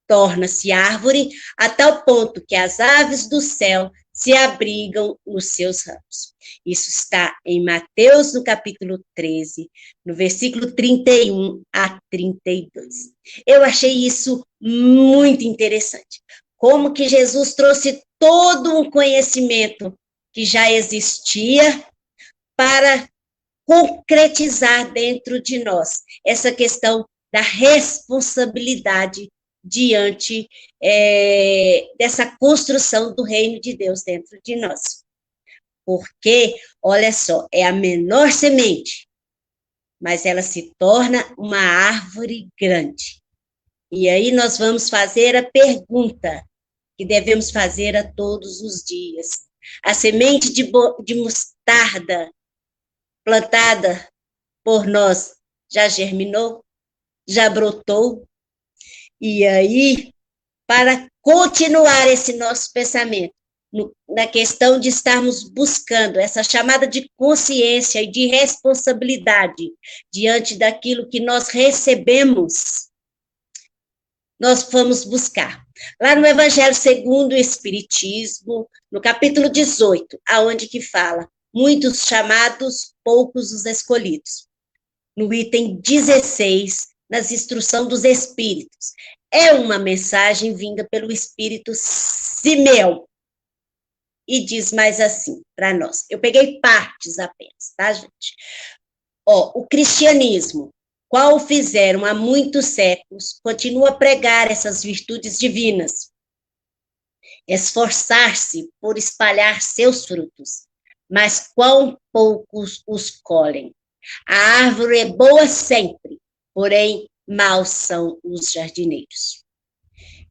S3: Torna-se árvore a tal ponto que as aves do céu se abrigam nos seus ramos. Isso está em Mateus, no capítulo 13, no versículo 31 a 32. Eu achei isso muito interessante. Como que Jesus trouxe todo um conhecimento que já existia para concretizar dentro de nós essa questão da responsabilidade diante dessa construção do reino de Deus dentro de nós. Porque, olha só, é a menor semente, mas ela se torna uma árvore grande. E aí nós vamos fazer a pergunta que devemos fazer a todos os dias. A semente de mostarda plantada por nós já germinou? Já brotou? E aí, para continuar esse nosso pensamento, na questão de estarmos buscando essa chamada de consciência e de responsabilidade diante daquilo que nós recebemos, nós vamos buscar. Lá no Evangelho segundo o Espiritismo, no capítulo 18, aonde que fala: muitos chamados, poucos os escolhidos. No item 16, nas instruções dos Espíritos. É uma mensagem vinda pelo Espírito Simeão. E diz mais assim para nós. Eu peguei partes apenas, tá, gente? O cristianismo, qual fizeram há muitos séculos, continua a pregar essas virtudes divinas. Esforçar-se por espalhar seus frutos, mas quão poucos os colhem. A árvore é boa sempre, porém, maus são os jardineiros.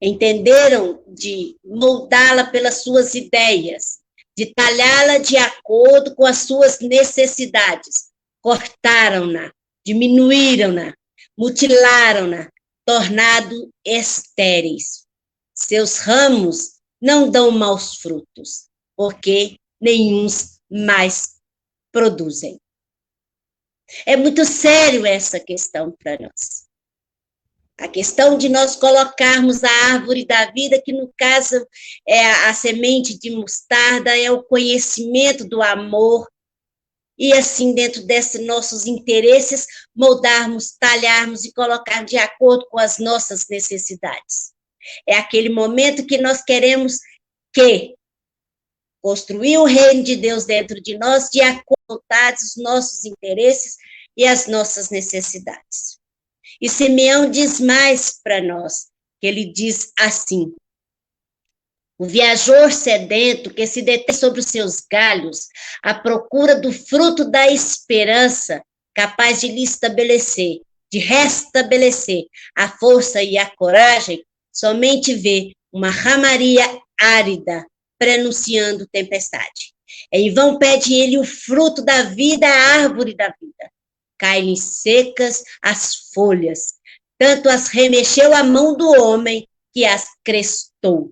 S3: Entenderam de moldá-la pelas suas ideias, de talhá-la de acordo com as suas necessidades. Cortaram-na, diminuíram-na, mutilaram-na, tornado estéreis. Seus ramos não dão maus frutos, porque nenhuns mais produzem. É muito sério essa questão para nós. A questão de nós colocarmos a árvore da vida, que no caso é a semente de mostarda, é o conhecimento do amor e assim, dentro desses nossos interesses, moldarmos, talharmos e colocar de acordo com as nossas necessidades. É aquele momento que nós queremos que construir o reino de Deus dentro de nós, de acordo com os nossos interesses e as nossas necessidades. E Simeão diz mais para nós, que ele diz assim: o viajor sedento que se detém sobre os seus galhos, à procura do fruto da esperança, capaz de lhe estabelecer, de restabelecer a força e a coragem, somente vê uma ramaria árida, prenunciando tempestade. Em vão pede ele o fruto da vida, a árvore da vida. Caem secas as folhas, tanto as remexeu a mão do homem que as crestou.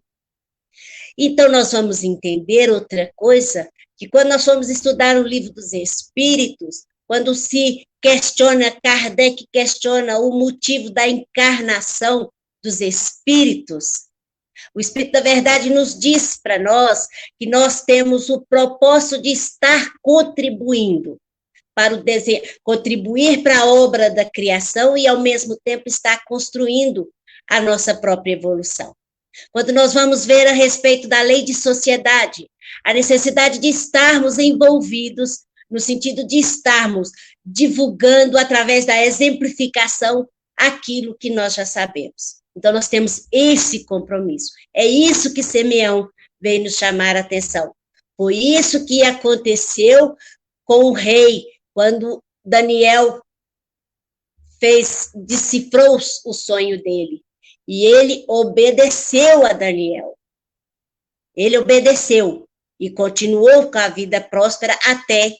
S3: Então, nós vamos entender outra coisa, que quando nós formos estudar o livro dos Espíritos, quando se questiona, Kardec questiona o motivo da encarnação dos Espíritos, o Espírito da Verdade nos diz para nós que nós temos o propósito de estar contribuindo para o contribuir para a obra da criação e, ao mesmo tempo, estar construindo a nossa própria evolução. Quando nós vamos ver a respeito da lei de sociedade, a necessidade de estarmos envolvidos, no sentido de estarmos divulgando, através da exemplificação, aquilo que nós já sabemos. Então, nós temos esse compromisso. É isso que Simeão veio nos chamar a atenção. Foi isso que aconteceu com o rei, quando Daniel decifrou o sonho dele. E ele obedeceu a Daniel. Ele obedeceu e continuou com a vida próspera até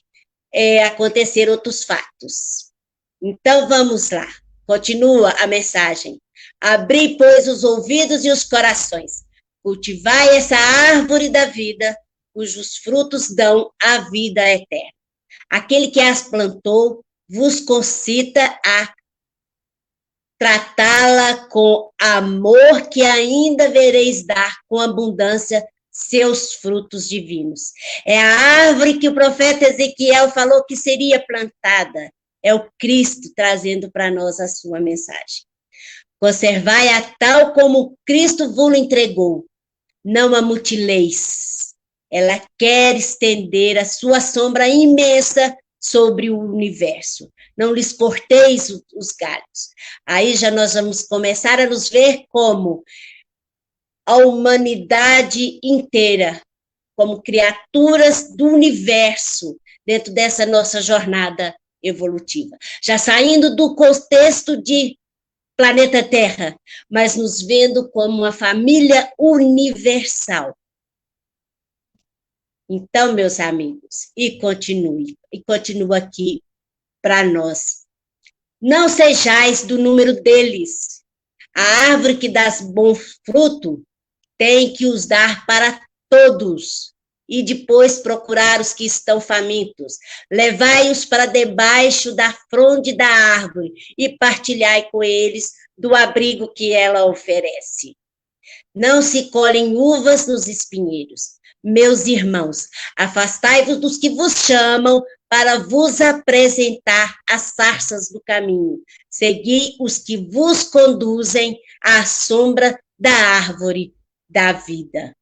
S3: acontecer outros fatos. Então, vamos lá. Continua a mensagem. Abri, pois, os ouvidos e os corações. Cultivai essa árvore da vida, cujos frutos dão a vida eterna. Aquele que as plantou vos concita a tratá-la com amor, que ainda vereis dar com abundância seus frutos divinos. É a árvore que o profeta Ezequiel falou que seria plantada. É o Cristo trazendo para nós a sua mensagem. Conservai-a tal como Cristo vos entregou. Não a mutileis. Ela quer estender a sua sombra imensa sobre o universo. Não lhes corteis os galhos. Aí já nós vamos começar a nos ver como a humanidade inteira, como criaturas do universo, dentro dessa nossa jornada evolutiva. Já saindo do contexto de planeta Terra, mas nos vendo como uma família universal. Então, meus amigos, e continua aqui para nós. Não sejais do número deles. A árvore que dá bom fruto tem que os dar para todos, e depois procurar os que estão famintos. Levai-os para debaixo da fronde da árvore e partilhai com eles do abrigo que ela oferece. Não se colhem uvas nos espinheiros. Meus irmãos, afastai-vos dos que vos chamam para vos apresentar as sarças do caminho. Segui os que vos conduzem à sombra da árvore da vida.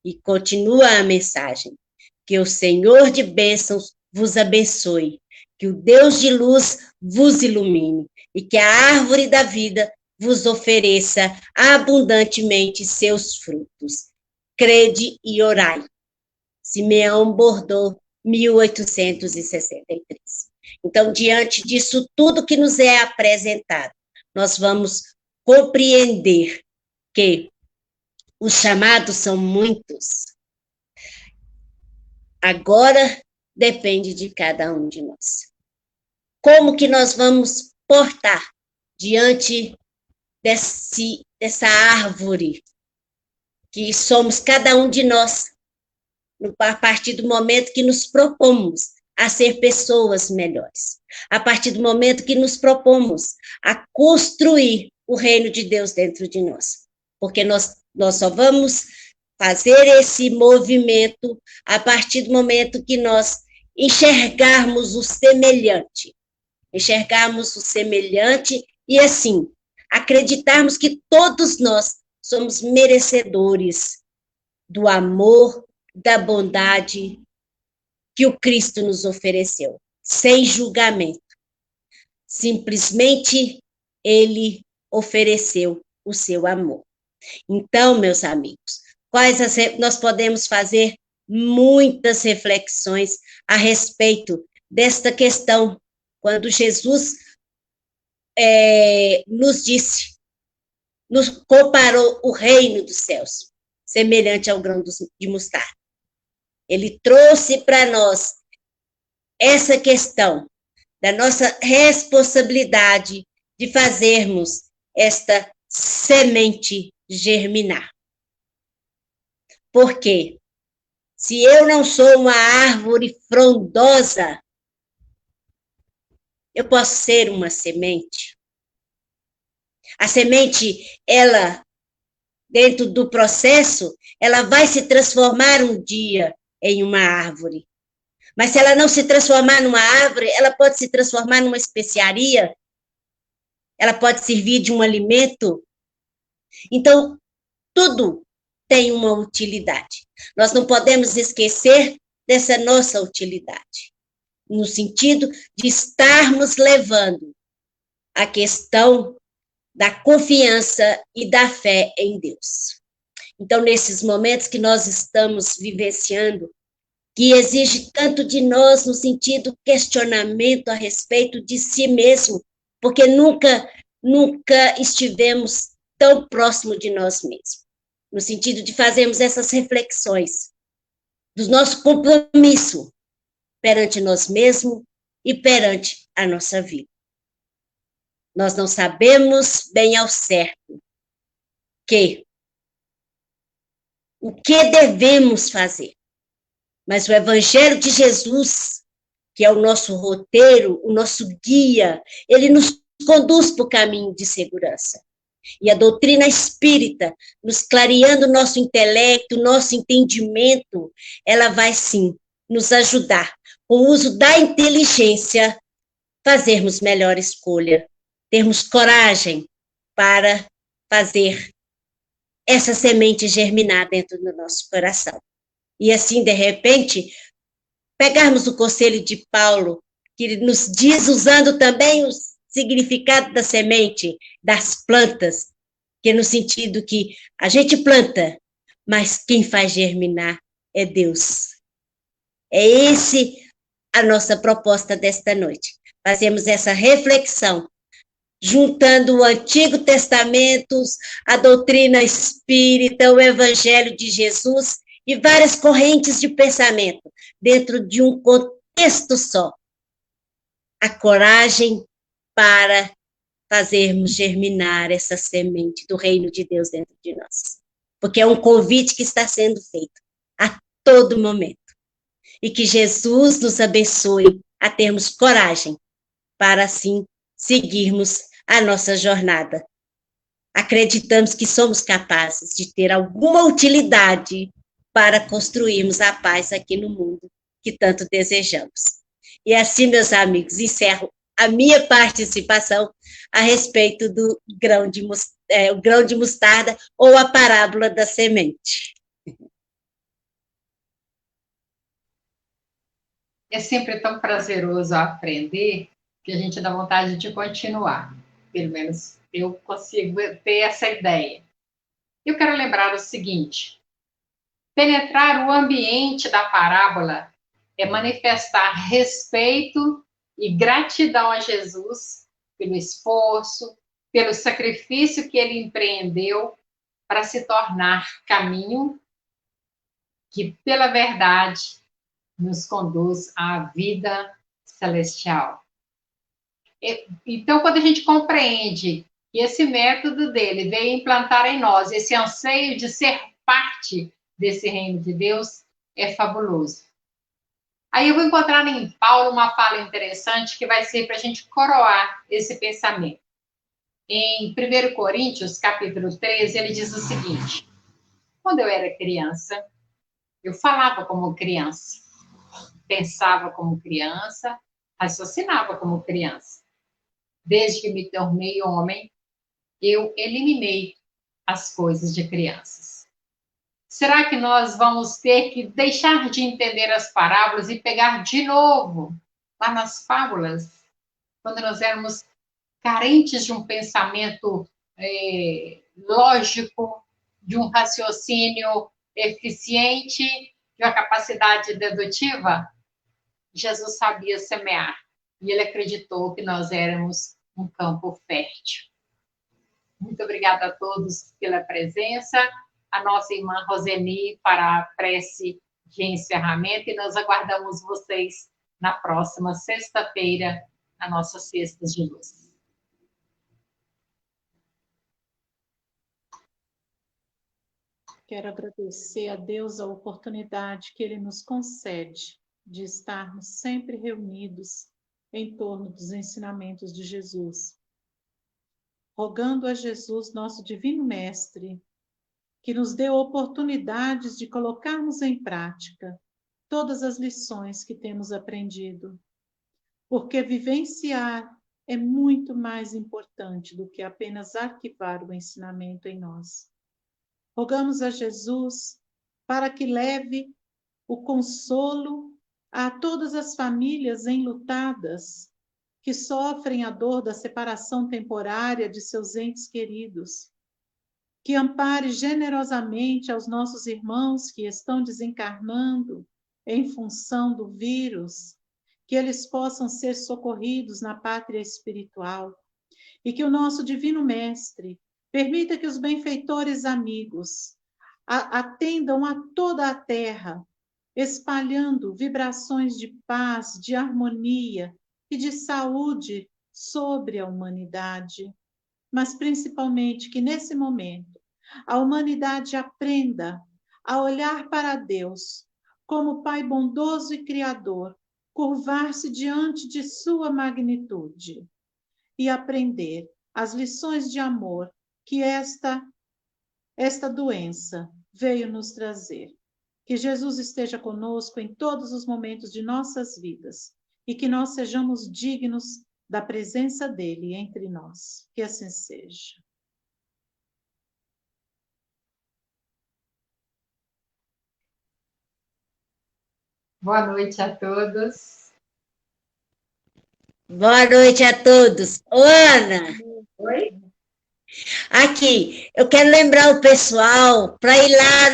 S3: E continua a mensagem. Que o Senhor de bênçãos vos abençoe. Que o Deus de luz vos ilumine. E que a árvore da vida vos ofereça abundantemente seus frutos. Crede e orai. Simeão Bordeaux, 1863. Então, diante disso tudo que nos é apresentado, nós vamos compreender que os chamados são muitos. Agora depende de cada um de nós. Como que nós vamos portar diante dessa árvore que somos cada um de nós, a partir do momento que nos propomos a ser pessoas melhores, a partir do momento que nos propomos a construir o reino de Deus dentro de nós, porque nós só vamos fazer esse movimento a partir do momento que nós enxergarmos o semelhante. Enxergarmos o semelhante e, assim, acreditarmos que todos nós somos merecedores do amor, da bondade que o Cristo nos ofereceu, sem julgamento. Simplesmente ele ofereceu o seu amor. Então, meus amigos, nós podemos fazer muitas reflexões a respeito desta questão, quando Jesus nos disse, nos comparou o reino dos céus, semelhante ao grão de mostarda. Ele trouxe para nós essa questão da nossa responsabilidade de fazermos esta semente germinar. Porque se eu não sou uma árvore frondosa, eu posso ser uma semente. A semente, ela, dentro do processo, ela vai se transformar um dia em uma árvore. Mas se ela não se transformar numa árvore, ela pode se transformar numa especiaria, ela pode servir de um alimento. Então, tudo tem uma utilidade. Nós não podemos esquecer dessa nossa utilidade, no sentido de estarmos levando a questão da confiança e da fé em Deus. Então, nesses momentos que nós estamos vivenciando, que exige tanto de nós no sentido questionamento a respeito de si mesmo, porque nunca estivemos tão próximo de nós mesmos, no sentido de fazermos essas reflexões do nosso compromisso perante nós mesmos e perante a nossa vida. Nós não sabemos bem ao certo o que devemos fazer, mas o Evangelho de Jesus, que é o nosso roteiro, o nosso guia, ele nos conduz para o caminho de segurança. E a doutrina espírita, nos clareando o nosso intelecto, nosso entendimento, ela vai sim nos ajudar, com o uso da inteligência, fazermos melhor escolha, termos coragem para fazer essa semente germinar dentro do nosso coração. E assim, de repente, pegarmos o conselho de Paulo, que nos diz, usando também o significado da semente, das plantas, que é no sentido que a gente planta, mas quem faz germinar é Deus. É esse a nossa proposta desta noite. Fazemos essa reflexão, juntando o Antigo Testamento, a doutrina espírita, o Evangelho de Jesus e várias correntes de pensamento dentro de um contexto só. A coragem para fazermos germinar essa semente do reino de Deus dentro de nós. Porque é um convite que está sendo feito a todo momento. E que Jesus nos abençoe a termos coragem para, assim, seguirmos a nossa jornada. Acreditamos que somos capazes de ter alguma utilidade para construirmos a paz aqui no mundo que tanto desejamos. E assim, meus amigos, encerro a minha participação a respeito do grão de mostarda ou a parábola da semente.
S1: É sempre tão prazeroso aprender que a gente dá vontade de continuar. Pelo menos eu consigo ter essa ideia. Eu quero lembrar o seguinte: penetrar o ambiente da parábola é manifestar respeito e gratidão a Jesus pelo esforço, pelo sacrifício que ele empreendeu para se tornar caminho que, pela verdade, nos conduz à vida celestial. Então, quando a gente compreende que esse método dele veio implantar em nós esse anseio de ser parte desse reino de Deus, é fabuloso. Aí eu vou encontrar em Paulo uma fala interessante que vai ser para a gente coroar esse pensamento. Em 1 Coríntios, capítulo 13, ele diz o seguinte: quando eu era criança, eu falava como criança, pensava como criança, raciocinava como criança. Desde que me tornei homem, eu eliminei as coisas de crianças. Será que nós vamos ter que deixar de entender as parábolas e pegar de novo lá nas fábulas, quando nós éramos carentes de um pensamento lógico, de um raciocínio eficiente, de uma capacidade dedutiva? Jesus sabia semear e ele acreditou que nós éramos um campo fértil. Muito obrigada a todos pela presença. A nossa irmã Roseni para a prece de encerramento e nós aguardamos vocês na próxima sexta-feira, na nossa Cestas de Luz.
S2: Quero agradecer a Deus a oportunidade que Ele nos concede de estarmos sempre reunidos em torno dos ensinamentos de Jesus, rogando a Jesus, nosso Divino Mestre, que nos dê oportunidades de colocarmos em prática todas as lições que temos aprendido, porque vivenciar é muito mais importante do que apenas arquivar o ensinamento em nós. Rogamos a Jesus para que leve o consolo a todas as famílias enlutadas que sofrem a dor da separação temporária de seus entes queridos, que ampare generosamente aos nossos irmãos que estão desencarnando em função do vírus, que eles possam ser socorridos na pátria espiritual, e que o nosso Divino Mestre permita que os benfeitores amigos atendam a toda a terra, espalhando vibrações de paz, de harmonia e de saúde sobre a humanidade. Mas principalmente que nesse momento a humanidade aprenda a olhar para Deus como Pai bondoso e Criador, curvar-se diante de sua magnitude e aprender as lições de amor que esta doença veio nos trazer. Que Jesus esteja conosco em todos os momentos de nossas vidas e que nós sejamos dignos da presença dele entre nós. Que assim seja.
S1: Boa noite a todos.
S3: Boa noite a todos. Ô, Ana.
S1: Oi?
S3: Aqui, eu quero lembrar o pessoal para ir lá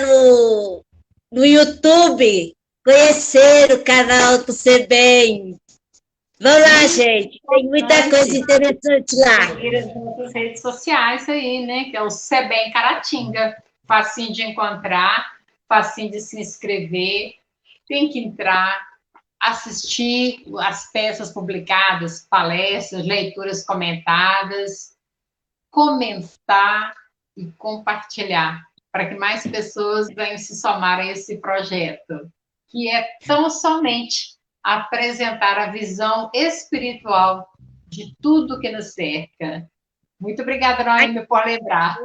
S3: no YouTube, conhecer o canal do CBEM. Vamos lá, gente. Tem muita coisa interessante lá.
S1: Seguir as nossas redes sociais aí, né? Que é o CBEM Caratinga. Facinho de encontrar, facinho de se inscrever. Tem que entrar, assistir as peças publicadas, palestras, leituras comentadas, comentar e compartilhar, para que mais pessoas venham se somar a esse projeto, que é tão somente apresentar a visão espiritual de tudo que nos cerca. Muito obrigada, Noemi, por lembrar.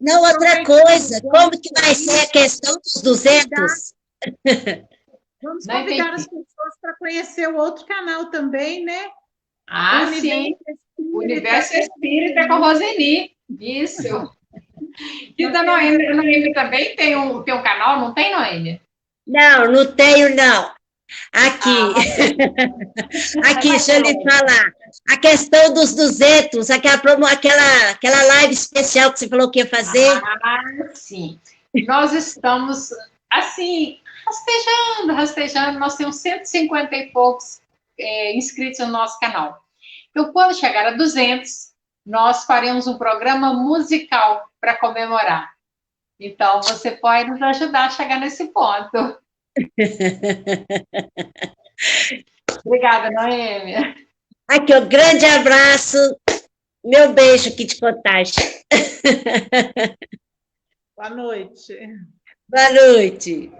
S3: Não, outra coisa, como que vai ser a questão dos 200?
S2: Vamos convidar as pessoas para conhecer o outro canal também, né?
S1: Ah, sim. Universo Espírita com Roseni. Isso. E da Noemi, a Noemi também tem um canal, não tem, Noemi?
S3: Não, não tenho, não. Aqui, aqui, deixa eu lhe falar. A questão dos 200, aquela live especial que você falou que ia fazer.
S1: Ah, sim. Nós estamos, assim, rastejando. Nós temos 150 e poucos inscritos no nosso canal. Então, quando chegar a 200, nós faremos um programa musical para comemorar. Então, você pode nos ajudar a chegar nesse ponto. Obrigada, Noemi.
S3: Aqui, um grande abraço. Meu beijo aqui de Contagem.
S2: Boa noite.
S3: Boa noite.